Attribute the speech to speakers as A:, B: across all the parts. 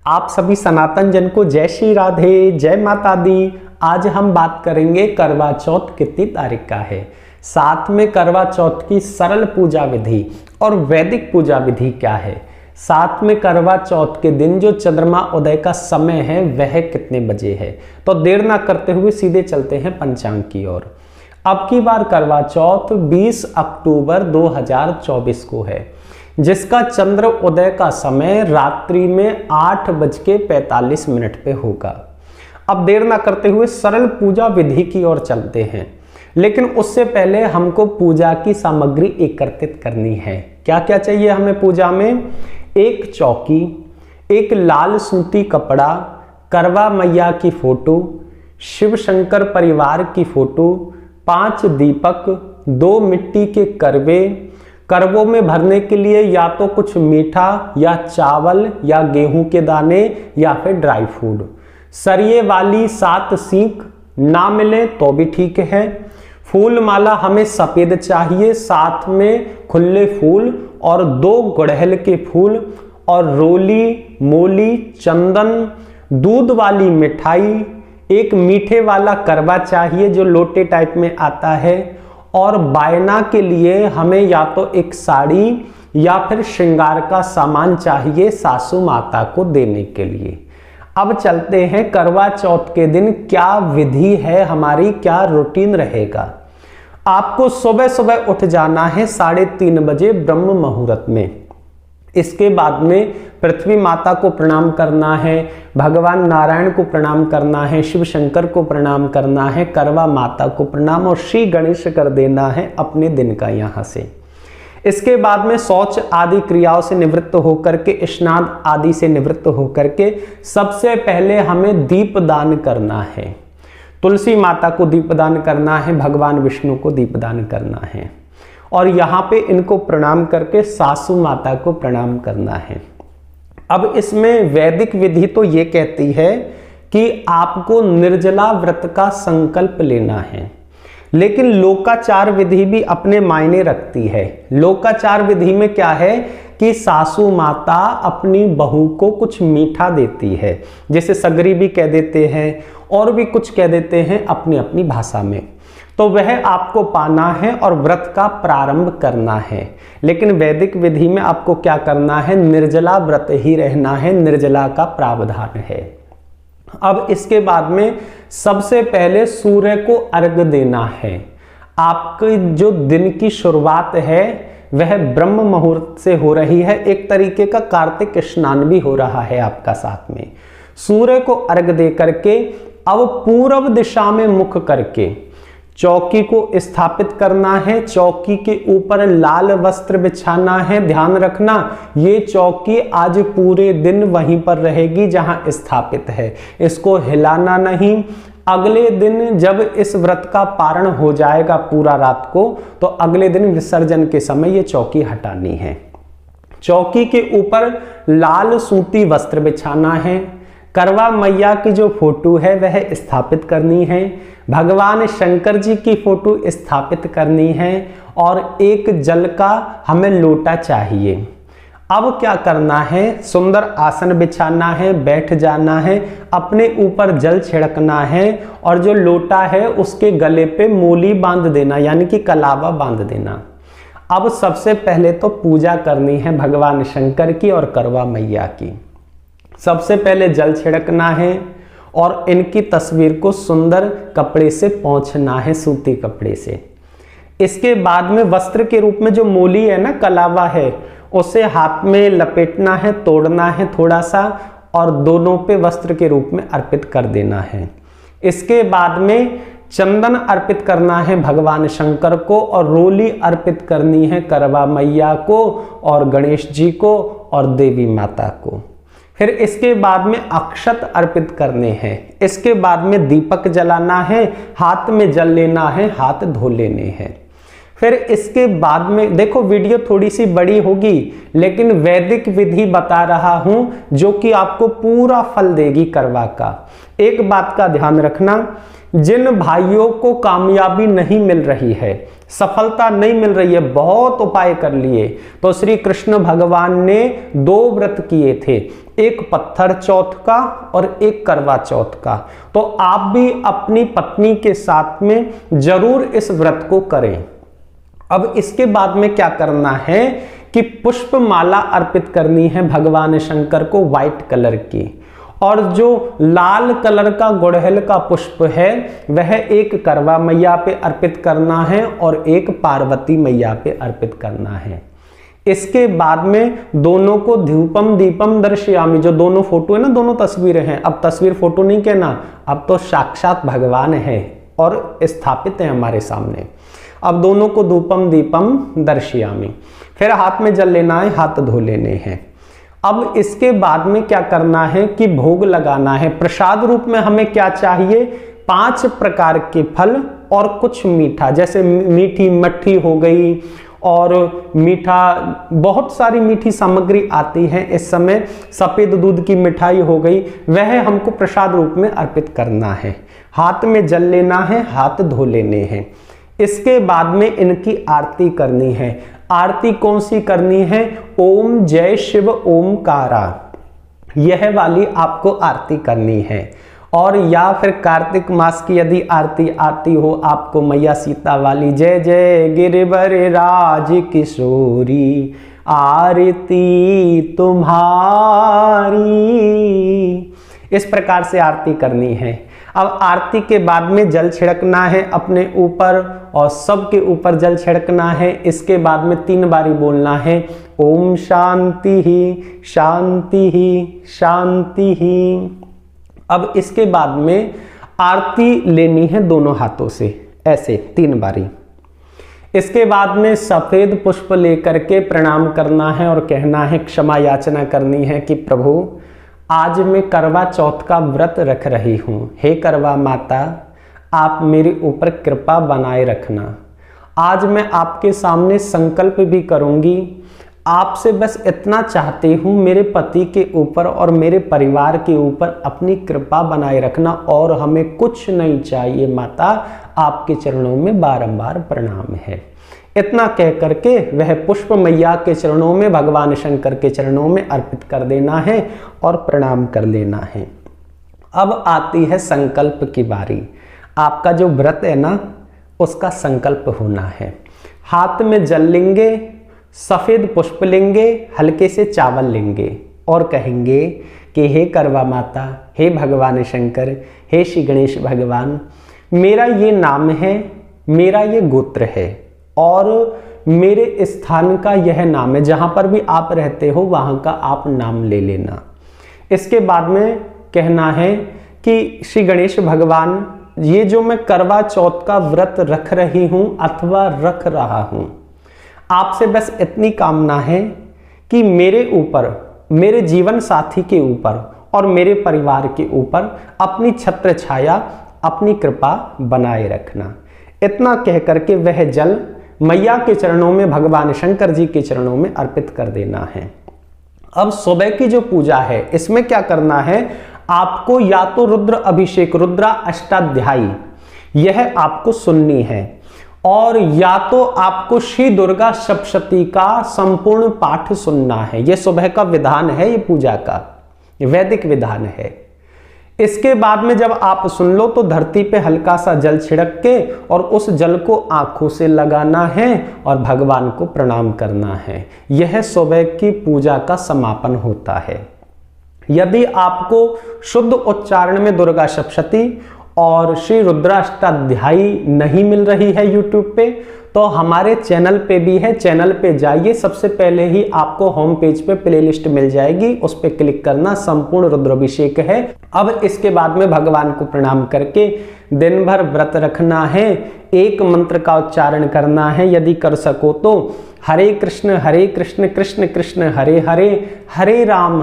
A: आप सभी सनातन जन को जय श्री राधे, जय माता दी। आज हम बात करेंगे करवा चौथ कितनी तारीख का है, साथ में करवा चौथ की सरल पूजा विधि और वैदिक पूजा विधि क्या है, साथ में करवा चौथ के दिन जो चंद्रमा उदय का समय है वह कितने बजे है। तो देर ना करते हुए सीधे चलते हैं पंचांग की ओर। अब की बार करवा चौथ 20 अक्टूबर 2024 को है, जिसका चंद्र उदय का समय रात्रि में 8:45 पे होगा। अब देर ना करते हुए सरल पूजा विधि की ओर चलते हैं, लेकिन उससे पहले हमको पूजा की सामग्री एकत्रित करनी है। क्या क्या चाहिए हमें पूजा में? एक चौकी, एक लाल सूती कपड़ा, करवा मैया की फोटो, शिव शंकर परिवार की फोटो, 5 दीपक, 2 मिट्टी के करवे, करवों में भरने के लिए या तो कुछ मीठा या चावल या गेहूं के दाने या फिर ड्राई फ्रूट, सरिये वाली 7 सीख ना मिले तो भी ठीक है। फूल माला हमें सफेद चाहिए, साथ में खुले फूल और 2 गुड़हल के फूल और रोली, मोली, चंदन, दूध वाली मिठाई, एक मीठे वाला करवा चाहिए जो लोटे टाइप में आता है, और बायना के लिए हमें या तो एक साड़ी या फिर श्रृंगार का सामान चाहिए सासू माता को देने के लिए। अब चलते हैं करवा चौथ के दिन क्या विधि है हमारी, क्या रूटीन रहेगा। आपको सुबह सुबह उठ जाना है 3:30 बजे ब्रह्म मुहूर्त में। इसके बाद में पृथ्वी माता को प्रणाम करना है, भगवान नारायण को प्रणाम करना है, शिव शंकर को प्रणाम करना है, करवा माता को प्रणाम और श्री गणेश कर देना है अपने दिन का यहाँ से। इसके बाद में शौच आदि क्रियाओं से निवृत्त होकर के, स्नान आदि से निवृत्त होकर के सबसे पहले हमें दीपदान करना है। तुलसी माता को दीपदान करना है, भगवान विष्णु को दीपदान करना है, और यहाँ पे इनको प्रणाम करके सासू माता को प्रणाम करना है। अब इसमें वैदिक विधि तो ये कहती है कि आपको निर्जला व्रत का संकल्प लेना है, लेकिन लोकाचार विधि भी अपने मायने रखती है। लोकाचार विधि में क्या है कि सासू माता अपनी बहू को कुछ मीठा देती है, जैसे सगरी भी कह देते हैं और भी कुछ कह देते हैं अपनी अपनी भाषा में, तो वह आपको पाना है और व्रत का प्रारंभ करना है। लेकिन वैदिक विधि में आपको क्या करना है? निर्जला व्रत ही रहना है, निर्जला का प्रावधान है। अब इसके बाद में सबसे पहले सूर्य को अर्घ देना है। आपकी जो दिन की शुरुआत है वह ब्रह्म मुहूर्त से हो रही है, एक तरीके का कार्तिक स्नान भी हो रहा है आपका साथ में। सूर्य को अर्घ दे करके अब पूर्व दिशा में मुख करके चौकी को स्थापित करना है। चौकी के ऊपर लाल वस्त्र बिछाना है। ध्यान रखना, ये चौकी आज पूरे दिन वहीं पर रहेगी जहां स्थापित है, इसको हिलाना नहीं। अगले दिन जब इस व्रत का पारण हो जाएगा पूरा रात को, तो अगले दिन विसर्जन के समय ये चौकी हटानी है। चौकी के ऊपर लाल सूती वस्त्र बिछाना है। करवा मैया की जो फोटो है वह स्थापित करनी है। भगवान शंकर जी की फोटो स्थापित करनी है, और एक जल का हमें लोटा चाहिए। अब क्या करना है? सुंदर आसन बिछाना है, बैठ जाना है, अपने ऊपर जल छिड़कना है, और जो लोटा है उसके गले पे मोली बांध देना, यानी कि कलावा बांध देना। अब सबसे पहले तो पूजा करनी है भगवान शंकर की और करवा मैया की। सबसे पहले जल छिड़कना है और इनकी तस्वीर को सुंदर कपड़े से पोंछना है, सूती कपड़े से। इसके बाद में वस्त्र के रूप में जो मोली है ना, कलावा है, उसे हाथ में लपेटना है, तोड़ना है थोड़ा सा, और दोनों पे वस्त्र के रूप में अर्पित कर देना है। इसके बाद में चंदन अर्पित करना है भगवान शंकर को, और रोली अर्पित करनी है करवा मैया को और गणेश जी को और देवी माता को। फिर इसके बाद में अक्षत अर्पित करने हैं। इसके बाद में दीपक जलाना है, हाथ में जल लेना है, हाथ धो लेने हैं। फिर इसके बाद में देखो, वीडियो थोड़ी सी बड़ी होगी, लेकिन वैदिक विधि बता रहा हूं जो कि आपको पूरा फल देगी करवा का। एक बात का ध्यान रखना जिन भाइयों को कामयाबी नहीं मिल रही है, सफलता नहीं मिल रही है, बहुत उपाय कर लिए, तो श्री कृष्ण भगवान ने 2 व्रत किए थे, एक पत्थर चौथ का और एक करवा चौथ का। तो आप भी अपनी पत्नी के साथ में जरूर इस व्रत को करें। अब इसके बाद में क्या करना है कि पुष्प माला अर्पित करनी है भगवान शंकर को व्हाइट कलर की, और जो लाल कलर का गुड़हल का पुष्प है वह एक करवा मैया पे अर्पित करना है और एक पार्वती मैया पे अर्पित करना है। इसके बाद में दोनों को धूपम दीपम दर्शयामि, जो दोनों फोटो है ना, दोनों तस्वीरें हैं, अब तस्वीर फोटो नहीं कहना, अब तो साक्षात भगवान है और स्थापित है हमारे सामने। अब दोनों को धूपम दीपम दर्शयामि, फिर हाथ में जल लेना है, हाथ धो लेने हैं। अब इसके बाद में क्या करना है कि भोग लगाना है। प्रसाद रूप में हमें क्या चाहिए, 5 प्रकार के फल और कुछ मीठा, जैसे मीठी मट्ठी हो गई और मीठा, बहुत सारी मीठी सामग्री आती है इस समय, सफेद दूध की मिठाई हो गई, वह हमको प्रसाद रूप में अर्पित करना है। हाथ में जल लेना है, हाथ धो लेने हैं। इसके बाद में इनकी आरती करनी है। आरती कौन सी करनी है, ओम जय शिव ओमकारा, यह वाली आपको आरती करनी है। और या फिर कार्तिक मास की यदि आरती आती हो आपको मैया सीता वाली, जय जय गिरिवर राज किशोरी आरती तुम्हारी, इस प्रकार से आरती करनी है। अब आरती के बाद में जल छिड़कना है अपने ऊपर और सबके ऊपर जल छिड़कना है। इसके बाद में 3 बारी बोलना है, ओम शांति ही शांति ही शांति ही। अब इसके बाद में आरती लेनी है दोनों हाथों से, ऐसे 3 बारी। इसके बाद में सफेद पुष्प लेकर के प्रणाम करना है और कहना है, क्षमा याचना करनी है कि प्रभु आज मैं करवा चौथ का व्रत रख रही हूँ, हे करवा माता आप मेरे ऊपर कृपा बनाए रखना। आज मैं आपके सामने संकल्प भी करूँगी, आपसे बस इतना चाहती हूँ, मेरे पति के ऊपर और मेरे परिवार के ऊपर अपनी कृपा बनाए रखना और हमें कुछ नहीं चाहिए माता, आपके चरणों में बारंबार प्रणाम है। इतना कह करके वह पुष्प मैया के चरणों में, भगवान शंकर के चरणों में अर्पित कर देना है और प्रणाम कर लेना है। अब आती है संकल्प की बारी। आपका जो व्रत है ना, उसका संकल्प होना है। हाथ में जल लेंगे, सफेद पुष्प लेंगे, हल्के से चावल लेंगे और कहेंगे कि हे करवा माता, हे भगवान शंकर, हे श्री गणेश भगवान, मेरा ये नाम है, मेरा ये गोत्र है और मेरे स्थान का यह नाम है, जहां पर भी आप रहते हो वहां का आप नाम ले लेना। इसके बाद में कहना है कि श्री गणेश भगवान, ये जो मैं करवा चौथ का व्रत रख रही हूं अथवा रख रहा हूं, आपसे बस इतनी कामना है कि मेरे ऊपर, मेरे जीवन साथी के ऊपर और मेरे परिवार के ऊपर अपनी छत्र छाया, अपनी कृपा बनाए रखना। इतना कह करके वह जल मैया के चरणों में, भगवान शंकर जी के चरणों में अर्पित कर देना है। अब सुबह की जो पूजा है इसमें क्या करना है, आपको या तो रुद्र अभिषेक, रुद्रा अष्टाध्यायी यह आपको सुननी है, और या तो आपको श्री दुर्गा सप्तशती का संपूर्ण पाठ सुनना है। यह सुबह का विधान है, ये पूजा का वैदिक विधान है। इसके बाद में जब आप सुन लो तो धरती पे हल्का सा जल छिड़क के और उस जल को आंखों से लगाना है और भगवान को प्रणाम करना है। यह सुबह की पूजा का समापन होता है। यदि आपको शुद्ध उच्चारण में दुर्गा सप्तशती और श्री रुद्राष्टाध्यायी नहीं मिल रही है यूट्यूब पे, तो हमारे चैनल पे भी है, चैनल पे जाइए, सबसे पहले ही आपको होम पेज पे प्लेलिस्ट मिल जाएगी, उस पे क्लिक करना, संपूर्ण रुद्राभिषेक है। अब इसके बाद में भगवान को प्रणाम करके दिन भर व्रत रखना है, एक मंत्र का उच्चारण करना है, यदि कर सको तो हरे कृष्ण कृष्ण कृष्ण हरे हरे, हरे राम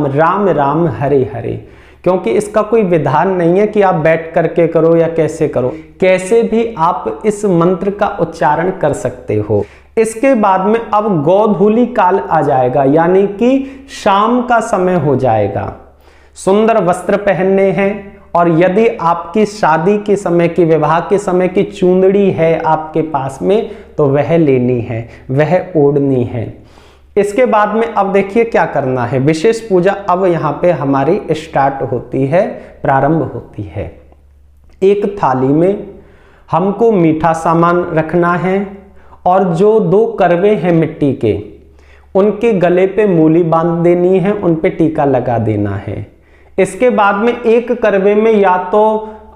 A: राम राम हरे हरे। क्योंकि इसका कोई विधान नहीं है कि आप बैठ करके करो या कैसे करो, कैसे भी आप इस मंत्र का उच्चारण कर सकते हो। इसके बाद में अब गोधूली काल आ जाएगा, यानी कि शाम का समय हो जाएगा। सुंदर वस्त्र पहनने हैं और यदि आपकी शादी के समय की, विवाह के समय की चुंदड़ी है आपके पास में तो वह लेनी है, वह ओढ़नी है। इसके बाद में अब देखिए क्या करना है, विशेष पूजा अब यहाँ पे हमारी स्टार्ट होती है, प्रारंभ होती है। एक थाली में हमको मीठा सामान रखना है और जो 2 करवे हैं मिट्टी के, उनके गले पे मूली बांध देनी है, उन पे टीका लगा देना है। इसके बाद में एक करवे में या तो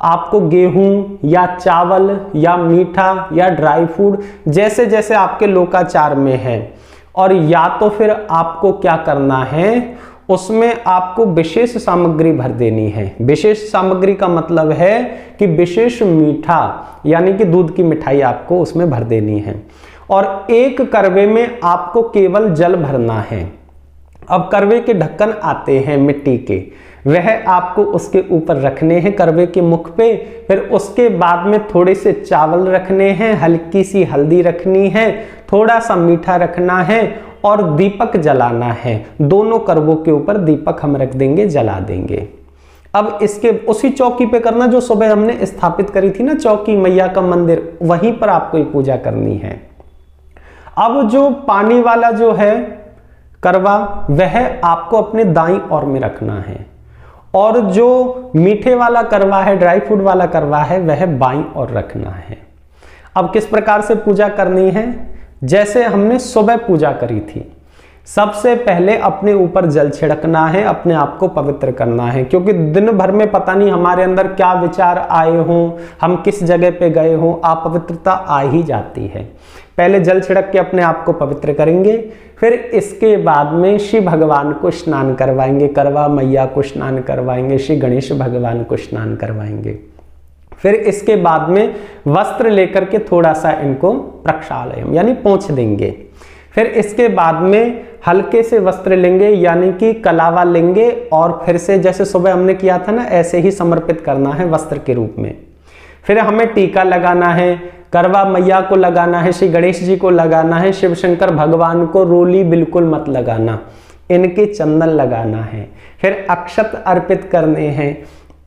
A: आपको गेहूं या चावल या मीठा या ड्राई फ्रूट जैसे जैसे आपके लोकाचार में है, और या तो फिर आपको क्या करना है, उसमें आपको विशेष सामग्री भर देनी है। विशेष सामग्री का मतलब है कि विशेष मीठा यानी कि दूध की मिठाई आपको उसमें भर देनी है, और एक करवे में आपको केवल जल भरना है। अब करवे के ढक्कन आते हैं मिट्टी के, वह आपको उसके ऊपर रखने हैं करवे के मुख पे। फिर उसके बाद में थोड़े से चावल रखने हैं, हल्की सी हल्दी रखनी है, थोड़ा सा मीठा रखना है और दीपक जलाना है। दोनों करवों के ऊपर दीपक हम रख देंगे, जला देंगे। अब इसके उसी चौकी पे करना जो सुबह हमने स्थापित करी थी ना चौकी, मैया का मंदिर, वहीं पर आपको ये पूजा करनी है। अब जो पानी वाला जो है करवा, वह आपको अपने दाईं ओर में रखना है, और जो मीठे वाला करवा है, ड्राई फ्रूट वाला करवा है, वह बाईं ओर रखना है। अब किस प्रकार से पूजा करनी है, जैसे हमने सुबह पूजा करी थी। सबसे पहले अपने ऊपर जल छिड़कना है, अपने आप को पवित्र करना है, क्योंकि दिन भर में पता नहीं हमारे अंदर क्या विचार आए हों, हम किस जगह पे गए हों, अपवित्रता आ ही जाती है। पहले जल छिड़क के अपने आप को पवित्र करेंगे, फिर इसके बाद में शिव भगवान को स्नान करवाएंगे, करवा मैया को स्नान करवाएंगे, श्री गणेश भगवान को स्नान करवाएंगे। फिर इसके बाद में वस्त्र लेकर के थोड़ा सा इनको प्रक्षालयम यानी पोंछ देंगे। फिर इसके बाद में हल्के से वस्त्र लेंगे यानी कि कलावा लेंगे, और फिर से जैसे सुबह हमने किया था ना, ऐसे ही समर्पित करना है वस्त्र के रूप में। फिर हमें टीका लगाना है, करवा मैया को लगाना है, श्री गणेश जी को लगाना है, शिव शंकर भगवान को रोली बिल्कुल मत लगाना, इनके चंदन लगाना है। फिर अक्षत अर्पित करने हैं।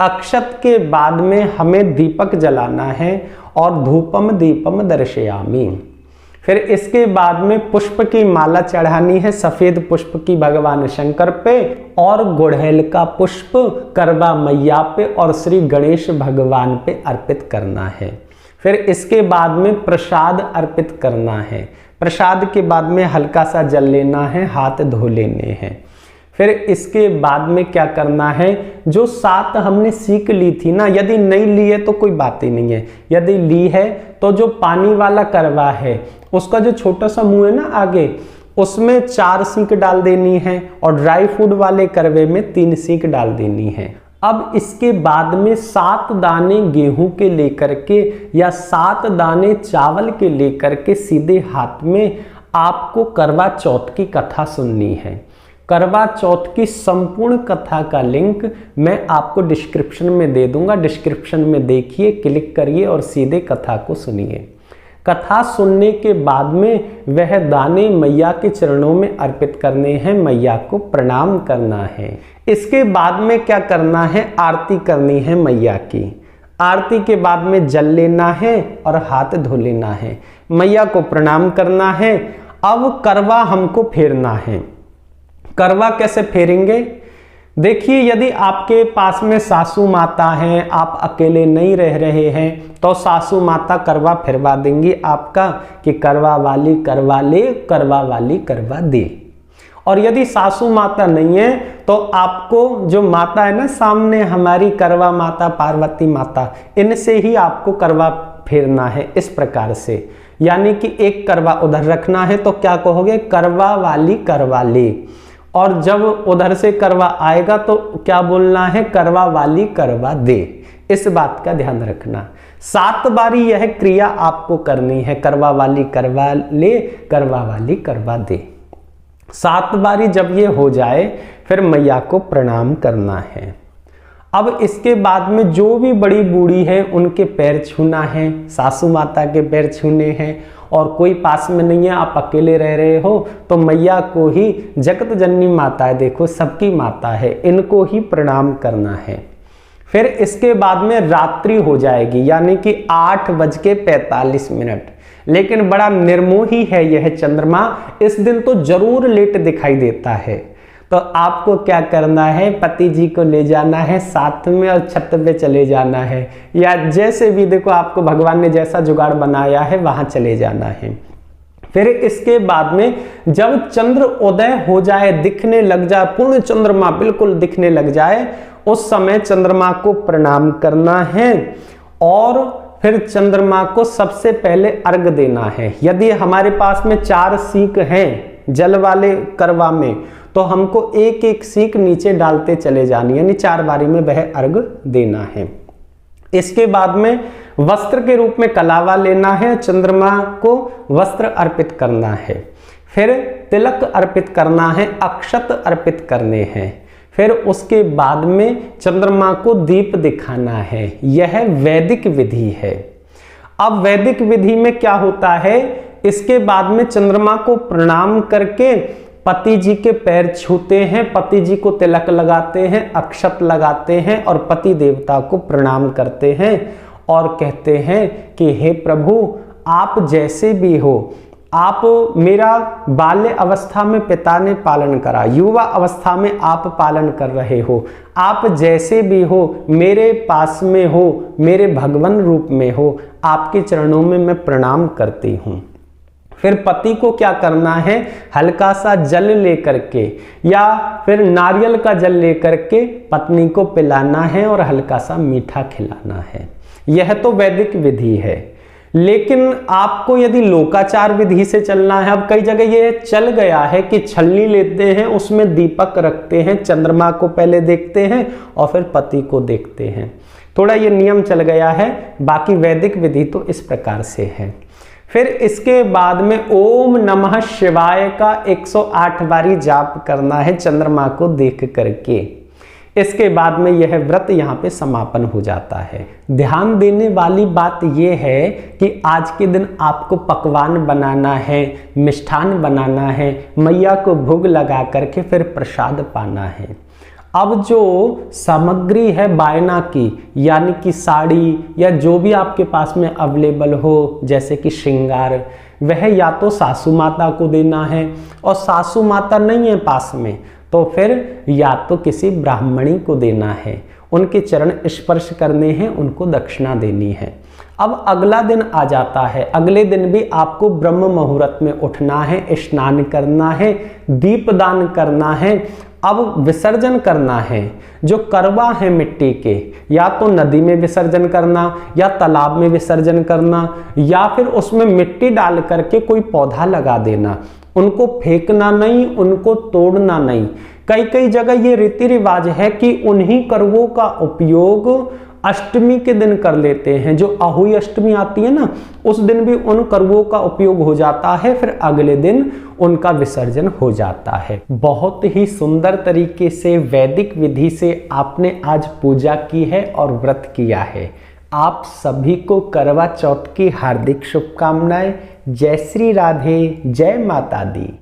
A: अक्षत के बाद में हमें दीपक जलाना है और धूपम दीपम दर्शयामि। फिर इसके बाद में पुष्प की माला चढ़ानी है, सफेद पुष्प की भगवान शंकर पे, और गुड़हल का पुष्प करवा मैया पे और श्री गणेश भगवान पे अर्पित करना है। फिर इसके बाद में प्रसाद अर्पित करना है। प्रसाद के बाद में हल्का सा जल लेना है, हाथ धो लेने हैं। फिर इसके बाद में क्या करना है, जो 7 हमने सीख ली थी ना, यदि नहीं ली है तो कोई बात ही नहीं है, यदि ली है तो जो पानी वाला करवा है उसका जो छोटा सा मुंह है ना आगे, उसमें 4 सीख डाल देनी है, और ड्राई फ्रूट वाले करवे में 3 सीख डाल देनी है। अब इसके बाद में 7 दाने गेहूं के लेकर के या 7 दाने चावल के लेकर के सीधे हाथ में आपको करवा चौथ की कथा सुननी है। करवा चौथ की संपूर्ण कथा का लिंक मैं आपको डिस्क्रिप्शन में दे दूंगा, डिस्क्रिप्शन में देखिए, क्लिक करिए और सीधे कथा को सुनिए। कथा सुनने के बाद में वह दाने मैया के चरणों में अर्पित करने हैं, मैया को प्रणाम करना है। इसके बाद में क्या करना है, आरती करनी है मैया की। आरती के बाद में जल लेना है और हाथ धो लेना है, मैया को प्रणाम करना है। अब करवा हमको फेरना है। करवा कैसे फेरेंगे, देखिए, यदि आपके पास में सासू माता हैं, आप अकेले नहीं रह रहे हैं, तो सासू माता करवा फिरवा देंगी आपका कि करवा वाली करवा ले, करवा वाली करवा दे। और यदि सासू माता नहीं है तो आपको जो माता है ना सामने हमारी, करवा माता, पार्वती माता, इनसे ही आपको करवा फेरना है। इस प्रकार से, यानी कि एक करवा उधर रखना है तो क्या कहोगे, करवा वाली करवा ले, और जब उधर से करवा आएगा तो क्या बोलना है, करवा वाली करवा दे। इस बात का ध्यान रखना। 7 बारी यह क्रिया आपको करनी है, करवा वाली करवा ले, करवा वाली करवा दे। 7 बारी जब ये हो जाए फिर मैया को प्रणाम करना है। अब इसके बाद में जो भी बड़ी बूढ़ी है उनके पैर छूना है, सासू माता के पैर छूने हैं, और कोई पास में नहीं है, आप अकेले रह रहे हो, तो मैया को ही, जगत जननी माता है, देखो सबकी माता है, इनको ही प्रणाम करना है। फिर इसके बाद में रात्रि हो जाएगी, यानी कि 8:45। लेकिन बड़ा निर्मोही है यह चंद्रमा, इस दिन तो जरूर लेट दिखाई देता है। तो आपको क्या करना है, पति जी को ले जाना है साथ में और छत पे चले जाना है, या जैसे भी देखो आपको भगवान ने जैसा जुगाड़ बनाया है वहां चले जाना है। फिर इसके बाद में जब चंद्र उदय हो जाए, दिखने लग जाए, पूर्ण चंद्रमा बिल्कुल दिखने लग जाए, उस समय चंद्रमा को प्रणाम करना है और फिर चंद्रमा को सबसे पहले अर्घ देना है। यदि हमारे पास में 4 सीक हैं जल वाले करवा में, तो हमको एक एक सीक नीचे डालते चले जानी, यानी 4 बारी में वह अर्घ देना है। इसके बाद में वस्त्र के रूप में कलावा लेना है, चंद्रमा को वस्त्र अर्पित करना है। फिर तिलक अर्पित करना है, अक्षत अर्पित करने हैं। फिर उसके बाद में चंद्रमा को दीप दिखाना है। यह वैदिक विधि है। अब वैदिक विधि में क्या होता है, इसके बाद में चंद्रमा को प्रणाम करके पति जी के पैर छूते हैं, पति जी को तिलक लगाते हैं, अक्षत लगाते हैं और पति देवता को प्रणाम करते हैं और कहते हैं कि हे प्रभु, आप जैसे भी हो, आप मेरा बाल्य अवस्था में पिता ने पालन करा, युवा अवस्था में आप पालन कर रहे हो, आप जैसे भी हो मेरे पास में हो, मेरे भगवान रूप में हो, आपके चरणों में मैं प्रणाम करती हूँ। फिर पति को क्या करना है, हल्का सा जल लेकर के या फिर नारियल का जल लेकर के पत्नी को पिलाना है और हल्का सा मीठा खिलाना है। यह तो वैदिक विधि है। लेकिन आपको यदि लोकाचार विधि से चलना है, अब कई जगह ये चल गया है कि छलनी लेते हैं, उसमें दीपक रखते हैं, चंद्रमा को पहले देखते हैं और फिर पति को देखते हैं। थोड़ा ये नियम चल गया है, बाकी वैदिक विधि तो इस प्रकार से है। फिर इसके बाद में ओम नमः शिवाय का 108 बारी जाप करना है चंद्रमा को देख करके। इसके बाद में यह व्रत यहाँ पे समापन हो जाता है। ध्यान देने वाली बात यह है कि आज के दिन आपको पकवान बनाना है, मिष्ठान बनाना है, मैया को भोग लगा करके फिर प्रसाद पाना है। अब जो सामग्री है बायना की, यानी कि साड़ी या जो भी आपके पास में अवेलेबल हो, जैसे कि श्रृंगार, वह या तो सासू माता को देना है, और सासू माता नहीं है पास में तो फिर या तो किसी ब्राह्मणी को देना है, उनके चरण स्पर्श करने हैं, उनको दक्षिणा देनी है। अब अगला दिन आ जाता है। अगले दिन भी आपको ब्रह्म मुहूर्त में उठना है, स्नान करना है, दीपदान करना है। अब विसर्जन करना है। जो करवा है मिट्टी के, या तो नदी में विसर्जन करना या तालाब में विसर्जन करना, या फिर उसमें मिट्टी डाल करके कोई पौधा लगा देना। उनको फेंकना नहीं, उनको तोड़ना नहीं। कई कई जगह ये रीति रिवाज है कि उन्हीं करवों का उपयोग अष्टमी के दिन कर लेते हैं। जो अहोई अष्टमी आती है ना, उस दिन भी उन करवों का उपयोग हो जाता है, फिर अगले दिन उनका विसर्जन हो जाता है। बहुत ही सुंदर तरीके से वैदिक विधि से आपने आज पूजा की है और व्रत किया है। आप सभी को करवा चौथ की हार्दिक शुभकामनाएं। जय श्री राधे, जय माता दी।